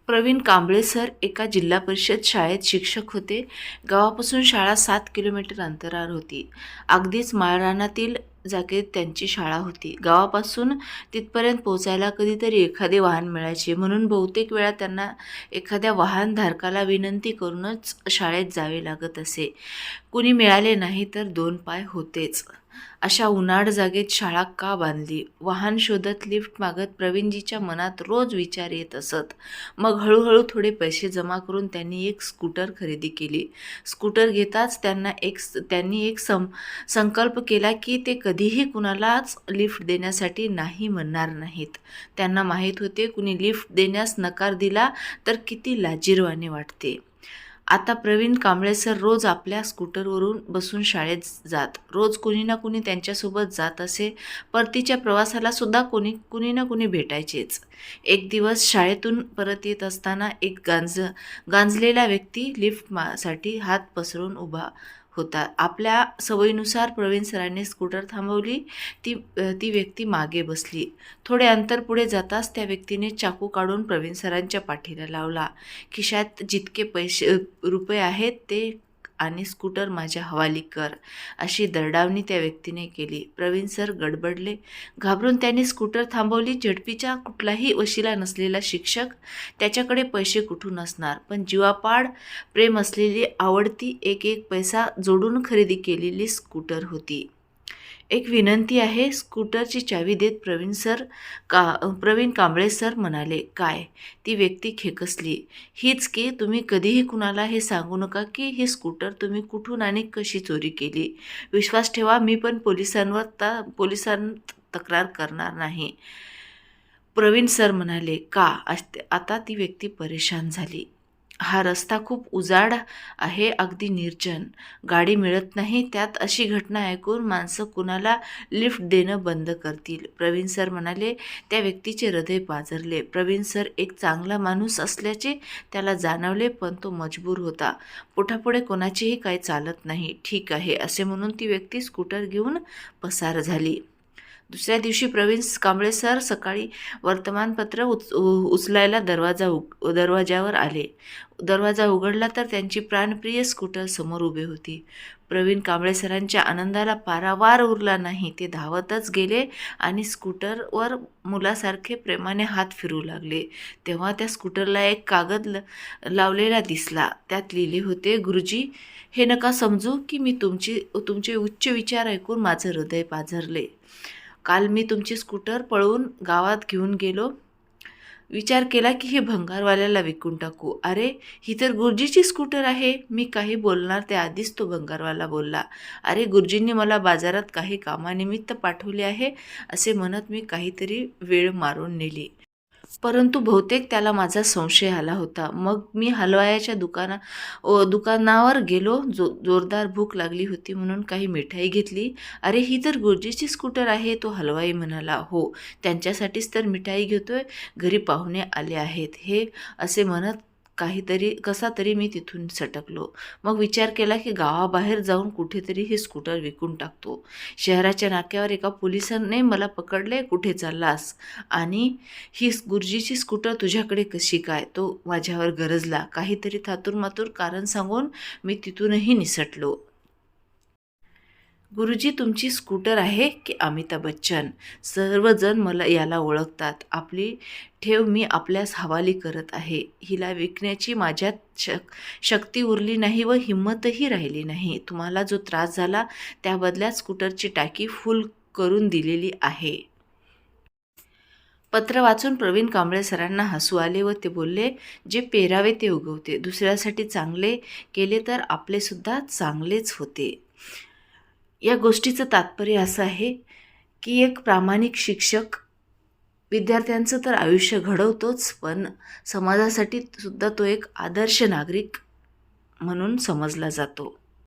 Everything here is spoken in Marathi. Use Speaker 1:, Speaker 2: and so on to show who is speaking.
Speaker 1: प्रवीण कांबळे सर एका जिल्हा परिषद शाळेत शिक्षक होते. गावापासून शाळा 7 किलोमीटर अंतरावर होती. अगदीच माळरानातील जागेत त्यांची शाळा होती. गावापासून तिथपर्यंत पोहोचायला कधीतरी एखादे वाहन मिळायचे, म्हणून बहुतेक वेळा त्यांना एखाद्या वाहनधारकाला विनंती करूनच शाळेत जावे लागत असे. कुणी मिळाले नाही तर 2 पाय होतेच. अशा उनाड जागेत शाळा का बांधली? वाहन शोधत, लिफ्ट मागत प्रवीणजीच्या मनात रोज विचार येत असत. मग हळूहळू थोडे पैसे जमा करून त्यांनी एक स्कूटर खरेदी केली. स्कूटर घेताच त्यांनी एक संकल्प केला की ते कधीही कुणालाच लिफ्ट देण्यासाठी नाही म्हणणार नाहीत. त्यांना माहीत होते, कुणी लिफ्ट देण्यास नकार दिला तर किती लाजिरवाणे वाटते. आता प्रवीण कांबळे सर रोज आपल्या स्कूटरवरून बसून शाळेत जात. रोज कुणी ना कुणी त्यांच्यासोबत जात असे. परतीच्या प्रवासाला सुद्धा कुणी ना कुणी भेटायचेच. एक दिवस शाळेतून परत येत असताना एक गांजलेला व्यक्ती साठी हात पसरून उभा होता. आपल्या सवयीनुसार प्रवीण सरांनी स्कूटर थांबवली. ती व्यक्ती मागे बसली. थोडे अंतर पुढे जाताच त्या व्यक्तीने चाकू काढून प्रवीण सरांच्या पाठीला लावला. खिशात जितके रुपये आहेत ते आणि स्कूटर माझ्या हवाली कर, अशी दरडावणी त्या व्यक्तीने केली. प्रवीण सर गडबडले. घाबरून त्यांनी स्कूटर थांबवली. झडपीचा कुठलाही वशिला नसलेला शिक्षक, त्याच्याकडे पैसे कुठून असणार, पण जीवापाड प्रेम असलेली, आवडती, एक एक पैसा जोडून खरेदी केलेली स्कूटर होती. एक विनंती आहे, स्कूटरची चावी देत प्रवीण कांबळे सर म्हणाले. काय? ती व्यक्ती खेकसली. हीच की, तुम्ही कधीही कुणाला हे सांगू नका की ही स्कूटर तुम्ही कुठून आणि कशी चोरी केली. विश्वास ठेवा, मी पण पोलिसांत तक्रार करणार नाही. प्रवीण सर म्हणाले. का? आता ती व्यक्ती परेशान झाली. हा रस्ता खूप उजाड आहे, अगदी निर्जन. गाडी मिळत नाही. त्यात अशी घटना ऐकून माणसं कुणाला लिफ्ट देणं बंद करतील. प्रवीण सर म्हणाले. त्या व्यक्तीचे हृदय पाजरले. प्रवीण सर एक चांगला माणूस असल्याचे त्याला जाणवले, पण तो मजबूर होता. पोटापुढे कोणाचेही काही चालत नाही. ठीक आहे, असे म्हणून ती व्यक्ती स्कूटर घेऊन पसार झाली. दुसऱ्या दिवशी प्रवीण कांबळे सर सकाळी वर्तमानपत्र उचलायला दरवाजावर आले. दरवाजा उघडला तर त्यांची प्राणप्रिय स्कूटर समोर उभी होती. प्रवीण कांबळे सरांच्या आनंदाला पारावार उरला नाही. ते धावतच गेले आणि स्कूटरवर मुलासारखे प्रेमाने हात फिरवू लागले. तेव्हा त्या स्कूटरला एक कागद लावलेला दिसला. त्यात लिहिले होते, गुरुजी, हे नका समजू की मी तुमचे उच्च विचार ऐकून माझं हृदय पाझरले. काल मी तुमची स्कूटर पळवून गावात घेऊन गेलो. विचार केला की हे भंगारवाल्याला विकून टाकू. अरे, ही तर गुरुजीची स्कूटर आहे. मी काही बोलणार त्याआधीच तो भंगारवाला बोलला. अरे, गुरुजींनी मला बाजारात काही कामानिमित्त पाठवले आहे, असे म्हणत मी काहीतरी वेळ मारून नेली. परंतु बहुतेक त्याला माझा संशय आला होता. मग मी हलवायाच्या दुकानावर गेलो. जोरदार भूक लागली होती म्हणून काही मिठाई घेतली. अरे, ही तर गुरुजीची स्कूटर आहे, तो हलवाई म्हणाला. हो, त्यांच्यासाठीच तर मिठाई घेतोय. घरी पाहुणे आले आहेत. हे असे म्हणत कसा तरी मी तिथून सटकलो. मग विचार केला की गावाबाहेर जाऊन कुठेतरी ही स्कूटर विकून टाकतो. शहराच्या नाक्यावर एका पोलिसाने मला पकडले. कुठे चाललास? आणि ही गुरुजीची स्कूटर तुझ्याकडे कशी काय? तो माझ्यावर गरजला. काहीतरी थातूरमातूर कारण सांगून मी तिथूनही निसटलो. गुरुजी, तुमची स्कूटर आहे की अमिताभ बच्चन? सर्वजण याला ओळखतात. आपली ठेव मी आपल्यास हवाली करत आहे. हिला विकण्याची माझ्यात शक्ती उरली नाही व हिंमतही राहिली नाही. तुम्हाला जो त्रास झाला त्या बदल्यात स्कूटरची टाकी फुल करून दिलेली आहे. पत्र वाचून प्रवीण कांबळे सरांना हसू आले व ते बोलले, जे पेरावे ते उगवते. दुसऱ्यासाठी चांगले केले तर आपले सुद्धा चांगलेच होते. या गोष्टीचं तात्पर्य असं आहे की एक प्रामाणिक शिक्षक विद्यार्थ्यांचं तर आयुष्य घडवतोच, पण समाजासाठी सुद्धा तो एक आदर्श नागरिक म्हणून समजला जातो.